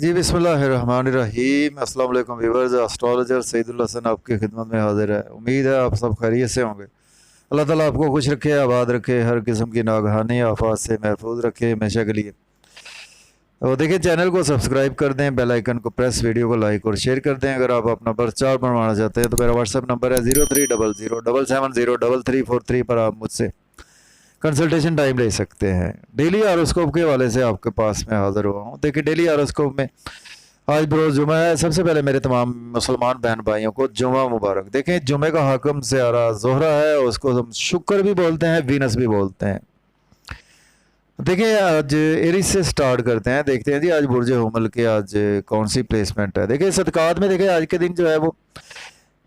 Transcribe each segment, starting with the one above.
जी बिस्मिल्लाहिर्रहमानिर्रहीम। अस्सलाम वालेकुम व्यूअर्स। एस्ट्रोलॉजर सईदुल हसन आपकी खिदमत में हाजिर है। उम्मीद है आप सब खैरियत से होंगे। अल्लाह ताला आपको खुश रखे, आबाद रखे, हर किस्म की नागहानी आफात से महफूज रखे हमेशा के लिए। और देखिए, चैनल को सब्सक्राइब कर दें, बेल आइकन को प्रेस, वीडियो को लाइक और शेयर कर दें। अगर आप अपना बर्थ चार्ट बनवाना चाहते हैं तो मेरा व्हाट्सअप नंबर है 030077074343 पर आप मुझसे कंसल्टेशन टाइम ले सकते हैं। डेली हॉरोस्कोप के हवाले से आपके पास मैं हाज़िर हुआ हूँ। देखिए, डेली हॉरोस्कोप में आज बरोज़ जुमा है। सबसे पहले मेरे तमाम मुसलमान बहन भाइयों को जुमा मुबारक। देखें, जुमे का हाकम सियारा ज़ोहरा है, उसको हम शुक्र भी बोलते हैं, वीनस भी बोलते हैं। देखिए, आज एरिस से स्टार्ट करते हैं। देखते हैं जी आज बुर्ज हुमल के आज कौन सी प्लेसमेंट है। देखिए, सदकात में देखिए आज के दिन जो है वो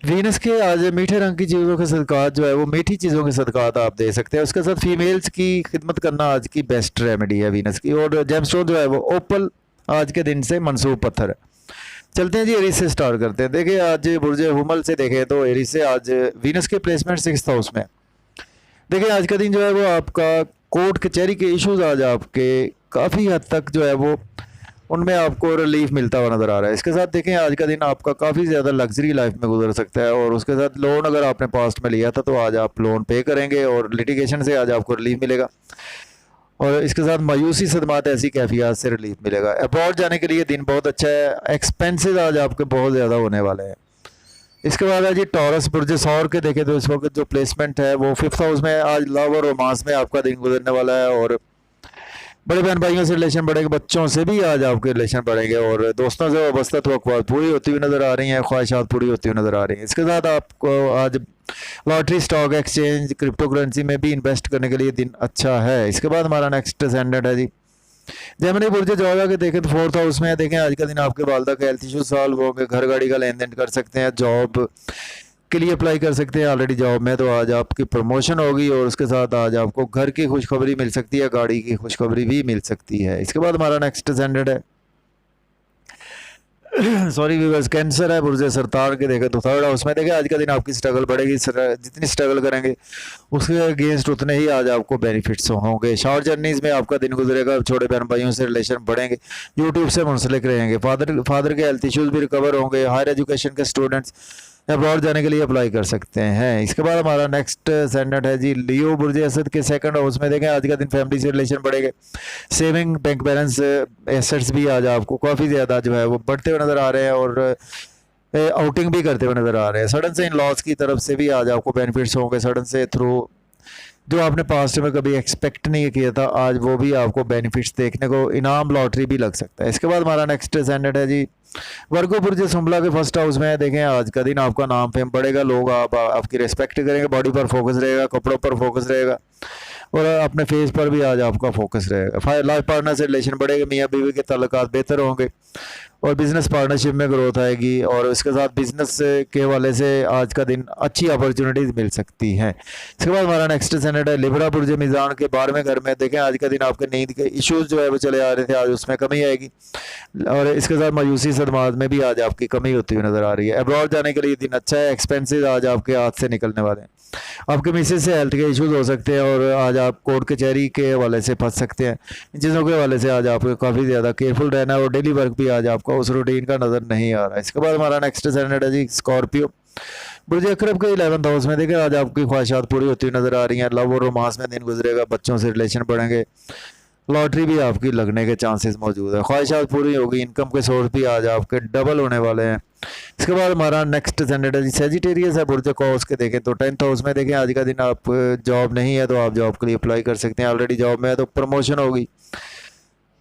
वीनस के आज मीठे रंग की चीज़ों के सदकात जो है वो मीठी चीज़ों के सदकात आप दे सकते हैं। उसके साथ फीमेल्स की खिदमत करना आज की बेस्ट रेमेडी है वीनस की। और जेमस्टोन जो है वो ओपल आज के दिन से मंसूब पत्थर है। चलते हैं जी, एरिस से स्टार्ट करते हैं। देखिए, आज बुर्ज हुमल से देखें तो एरिस से आज वीनस के प्लेसमेंट 6th हाउस में। देखिए, आज का दिन जो है वो आपका कोर्ट कचहरी के इश्यूज आज आपके काफ़ी हद तक जो है वो उनमें आपको रिलीफ मिलता हुआ नज़र आ रहा है। इसके साथ देखें, आज का दिन आपका काफ़ी ज़्यादा लग्जरी लाइफ में गुजर सकता है। और उसके साथ लोन अगर आपने पास्ट में लिया था तो आज आप लोन पे करेंगे और लिटिगेशन से आज आपको रिलीफ मिलेगा। और इसके साथ मायूसी सदमात ऐसी कैफियत से रिलीफ मिलेगा। अब्रॉड जाने के लिए दिन बहुत अच्छा है। एक्सपेंसेस आज आपके बहुत ज़्यादा होने वाले हैं। इसके बाद है जी टॉरस बुर्ज सौर के देखें तो इस वक्त जो प्लेसमेंट है वो 5th हाउस में। आज लव और रोमांस में आपका दिन गुजरने वाला है। और बड़े बहन भाइयों से रिलेशन बढ़ेंगे, बच्चों से भी आज आपके रिलेशन बढ़ेंगे और दोस्तों से वाबस्ता तवक्कुआत पूरी होती हुई नज़र आ रही हैं, ख्वाहिशात पूरी होती हुई नज़र आ रही हैं। इसके साथ आपको आज lottery, stock exchange, crypto currency में भी इन्वेस्ट करने के लिए दिन अच्छा है। इसके बाद हमारा नेक्स्ट असेंडेंट है जी जेमिनी बुर्ज जोगा के देखें तो 4th हाउस में है। देखें, आज का दिन आपके वालदा का हेल्थ इशू सॉल्व होंगे, घर गाड़ी का लेन देन कर सकते हैं, जॉब के लिए अप्लाई कर सकते हैं। ऑलरेडी जॉब में तो आज आपकी प्रमोशन होगी और उसके साथ आज आपको घर की खुशखबरी मिल सकती है, गाड़ी की खुशखबरी भी मिल सकती है। इसके बाद हमारा नेक्स्ट असेंडेंट है सॉरी व्यूअर्स, कैंसर है बुर्ज सरतार के देखें तो 3rd हाउस में। देखें, आज का दिन आपकी स्ट्रगल बढ़ेगी, जितनी स्ट्रगल करेंगे उसके अगेंस्ट उतने ही आज आपको बेनिफिट्स होंगे। शॉर्ट जर्नीज में आपका दिन गुजरेगा, छोटे बहन भाइयों से रिलेशन बढ़ेंगे, यूट्यूब से मुंसलिक रहेंगे, फादर के हेल्थ इश्यूज भी रिकवर होंगे। हायर एजुकेशन के स्टूडेंट्स अब्रॉड जाने के लिए अप्लाई कर सकते हैं। इसके बाद हमारा नेक्स्ट असेंडेंट है जी लियो बुर्ज असद के 2nd हाउस में। देखें, आज का दिन फैमिली से रिलेशन बढ़ेंगे, सेविंग, बैंक बैलेंस, एसेट्स भी आज आपको काफ़ी ज़्यादा जो है वो बढ़ते हुए नज़र आ रहे हैं और आउटिंग भी करते हुए नज़र आ रहे हैं। सडन से इन लॉज की तरफ से भी आज आपको बेनिफिट्स होंगे। सडन से थ्रू जो आपने पास्ट में कभी एक्सपेक्ट नहीं किया था, आज वो भी आपको बेनिफिट्स देखने को, इनाम, लॉटरी भी लग सकता है। इसके बाद हमारा नेक्स्ट असेंडेंट है जी वर्गो बुर्ज सुंबला के 1st हाउस में है। देखें, आज का दिन आपका नाम फेम बढ़ेगा, लोग आपकी रिस्पेक्ट करेंगे, बॉडी पर फोकस रहेगा, कपड़ों पर फोकस रहेगा और अपने फेस पर भी आज आपका फोकस रहेगा। लाइफ पार्टनर से रिलेशन बढ़ेगा, मियाँ बीवी के ताल्लुकात बेहतर होंगे और बिजनेस पार्टनरशिप में ग्रोथ आएगी। और इसके साथ बिजनेस के हवाले से आज का दिन अच्छी अपॉर्चुनिटीज मिल सकती हैं। इसके बाद हमारा नेक्स्ट असेंडेंट है लिब्रा बुर्ज मीज़ान के 12वें घर में। देखें, आज का दिन आपके नींद के इश्यूज जो है वो चले आ रहे थे, आज उसमें कमी आएगी और इसके साथ मायूसी सदमात में भी आज आपकी कमी होती हुई नज़र आ रही है। अब्रॉड जाने के लिए दिन अच्छा है। एक्सपेंसेस आज आपके हाथ से निकलने वाले हैं। आपके मिसेज से हेल्थ के इश्यूज हो सकते हैं और आज आप कोर्ट कचहरी के हवाले से फंस सकते हैं। इन चीज़ों के हवाले से आज आपको काफ़ी ज़्यादा केयरफुल रहना है और डेली वर्क भी आज आपका उस रूटीन का नज़र नहीं आ रहा है। इसके बाद हमारा नेक्स्ट असेंडेंट है जी स्कॉर्पियो बुर्ज अकरब के 11th हाउस में। देखिए, आज आपकी ख्वाहिशात पूरी होती हुई नज़र आ रही हैं। लव और रोमांस में दिन गुजरेगा, बच्चों से रिलेशन बढ़ेंगे, लॉटरी भी आपकी लगने के चांसेस मौजूद है, ख्वाहिशात पूरी होगी, इनकम के सोर्स भी आज आपके डबल होने वाले हैं। इसके बाद हमारा नेक्स्ट असेंडेंट है जी सेजिटेरियस है बुर्ज कॉस के देखें तो 10th हाउस में। देखें, आज का दिन आप जॉब नहीं है तो आप जॉब के लिए अप्लाई कर सकते हैं, ऑलरेडी जॉब में है तो प्रमोशन होगी,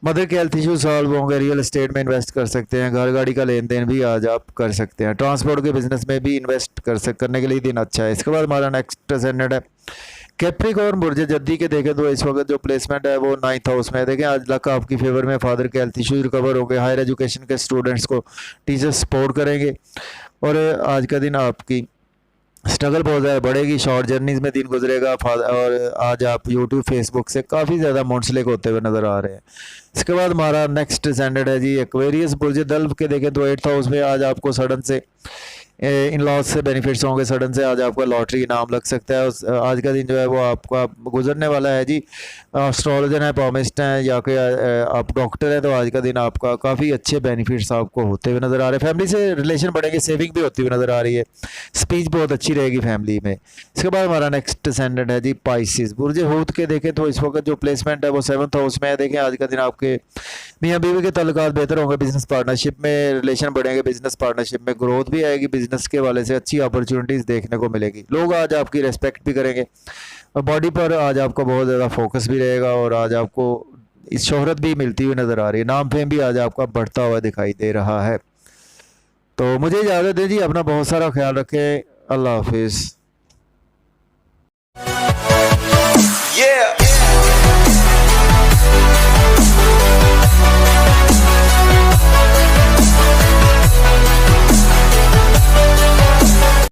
मदर के हेल्थ इशू सॉल्व होंगे, रियल एस्टेट में इन्वेस्ट कर सकते हैं, घर गाड़ी का लेन देन भी आज आप कर सकते हैं, ट्रांसपोर्ट के बिजनेस में भी इन्वेस्ट करने के लिए दिन अच्छा है। इसके बाद हमारा नेक्स्ट असेंडेंट है कैप्रिकॉर्न बुर्ज जद्दी के देखें तो इस वक्त जो प्लेसमेंट है वो 9th हाउस में है। देखें, आज लक आपकी फेवर में, फादर के हेल्थ इश्यूज रिकवर होंगे, हायर एजुकेशन के स्टूडेंट्स को टीचर्स सपोर्ट करेंगे और आज का दिन आपकी स्ट्रगल बहुत ज़्यादा बढ़ेगी, शॉर्ट जर्नीज में दिन गुजरेगा और आज आप यूट्यूब, फेसबुक से काफ़ी ज़्यादा मुंसलिक होते हुए नज़र आ रहे हैं। इसके बाद हमारा नेक्स्ट असेंडेंट है जी एक्वेरियस बुर्ज दल्व के देखें तो 8th हाउस में। आज आपको सडन से इन लॉज से बेनिफिट्स होंगे, सडन से आज आपका लॉटरी इनाम लग सकता है। आज का दिन जो है वो आपका गुजरने वाला है जी। एस्ट्रोलॉजर हैं, पॉमिस्ट हैं या कि आप डॉक्टर हैं, तो आज का दिन आपका काफ़ी अच्छे बेनिफिट्स आपको होते हुए नज़र आ रहे हैं। फैमिली से रिलेशन बढ़ेंगे, सेविंग भी होती हुई नज़र आ रही है, स्पीच बहुत अच्छी रहेगी फैमिली में। इसके बाद हमारा नेक्स्ट असेंडेंट है जी पाइसिस। बुर्ज हूत के देखें तो इस वक्त जो प्लेसमेंट है वो 7th हाउस में है। देखें आज का दिन आपके मियाँ बीवी के ताल्लुकात बेहतर होंगे, बिजनेस पार्टनरशिप में रिलेशन बढ़ेंगे, बिजनेस पार्टनरशिप में ग्रोथ भी आएगी, बिजनेस के वाले से अच्छी अपॉर्चुनिटीज़ देखने को मिलेगी। लोग आज आपकी रेस्पेक्ट भी करेंगे और बॉडी पर आज आपका बहुत ज़्यादा फोकस भी रहेगा और आज आपको इस शोहरत भी मिलती हुई नज़र आ रही है। नाम फेम भी आज आपका बढ़ता हुआ दिखाई दे रहा है। तो मुझे इजाज़त दें जी, अपना बहुत सारा ख्याल रखें। अल्लाह हाफिज़। Yeah.